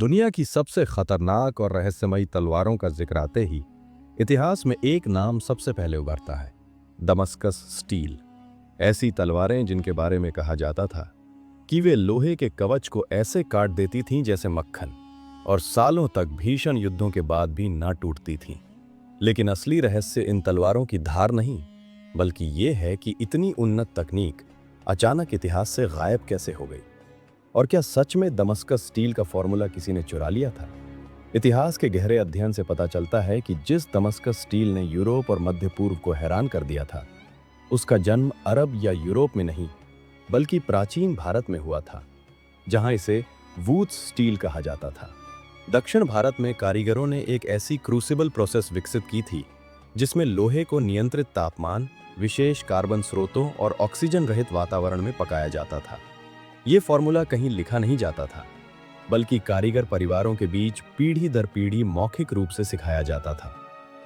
दुनिया की सबसे खतरनाक और रहस्यमयी तलवारों का जिक्र आते ही इतिहास में एक नाम सबसे पहले उभरता है, दमस्कस स्टील। ऐसी तलवारें जिनके बारे में कहा जाता था कि वे लोहे के कवच को ऐसे काट देती थीं जैसे मक्खन, और सालों तक भीषण युद्धों के बाद भी ना टूटती थीं। लेकिन असली रहस्य इन तलवारों की धार नहीं, बल्कि ये है कि इतनी उन्नत तकनीक अचानक इतिहास से गायब कैसे हो गई। और क्या सच में दमस्कस स्टील का फॉर्मूला किसी ने चुरा लिया था? इतिहास के गहरे अध्ययन से पता चलता है कि जिस दमस्कस स्टील ने यूरोप और मध्य पूर्व को हैरान कर दिया था, उसका जन्म अरब या यूरोप में नहीं, बल्कि प्राचीन भारत में हुआ था, जहां इसे वूत्स स्टील कहा जाता था। दक्षिण भारत में कारीगरों ने एक ऐसी क्रूसिबल प्रोसेस विकसित की थी जिसमें लोहे को नियंत्रित तापमान, विशेष कार्बन स्रोतों और ऑक्सीजन रहित वातावरण में पकाया जाता था। ये फॉर्मूला कहीं लिखा नहीं जाता था, बल्कि कारीगर परिवारों के बीच पीढ़ी दर पीढ़ी मौखिक रूप से सिखाया जाता था।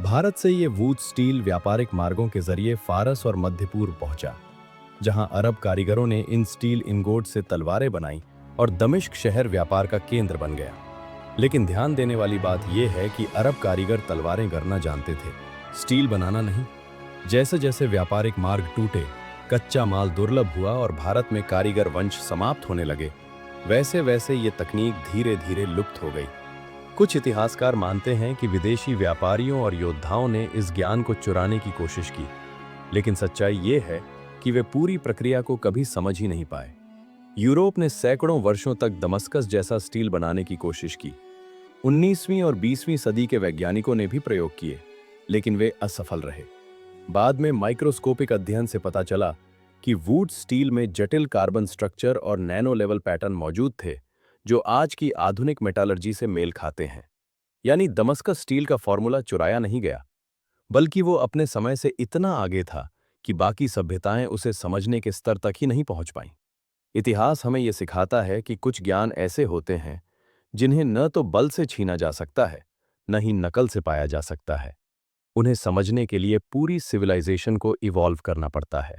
भारत से ये वूत्स स्टील व्यापारिक मार्गों के जरिए फारस और मध्य पूर्व पहुंचा, जहां अरब कारीगरों ने इन स्टील इनगोट से तलवारें बनाई और दमिश्क शहर व्यापार का केंद्र बन गया। लेकिन ध्यान देने वाली बात यह है कि अरब कारीगर तलवारें गढ़ना जानते थे, स्टील बनाना नहीं। जैसे जैसे व्यापारिक मार्ग टूटे, कच्चा माल दुर्लभ हुआ और भारत में कारीगर वंश समाप्त होने लगे, वैसे वैसे ये तकनीक धीरे धीरे लुप्त हो गई। कुछ इतिहासकार मानते हैं कि विदेशी व्यापारियों और योद्धाओं ने इस ज्ञान को चुराने की कोशिश की, लेकिन सच्चाई ये है कि वे पूरी प्रक्रिया को कभी समझ ही नहीं पाए। यूरोप ने सैकड़ों वर्षों तक दमस्कस जैसा स्टील बनाने की कोशिश की। 19वीं और 20वीं सदी के वैज्ञानिकों ने भी प्रयोग किए, लेकिन वे असफल रहे। बाद में माइक्रोस्कोपिक अध्ययन से पता चला कि वुड्स स्टील में जटिल कार्बन स्ट्रक्चर और नैनो लेवल पैटर्न मौजूद थे, जो आज की आधुनिक मेटालर्जी से मेल खाते हैं। यानी दमस्कस स्टील का फॉर्मूला चुराया नहीं गया, बल्कि वो अपने समय से इतना आगे था कि बाकी सभ्यताएं उसे समझने के स्तर तक ही नहीं पहुंच पाईं। इतिहास हमें यह सिखाता है कि कुछ ज्ञान ऐसे होते हैं जिन्हें न तो बल से छीना जा सकता है, न ही नकल से पाया जा सकता है। उन्हें समझने के लिए पूरी सिविलाइजेशन को इवॉल्व करना पड़ता है।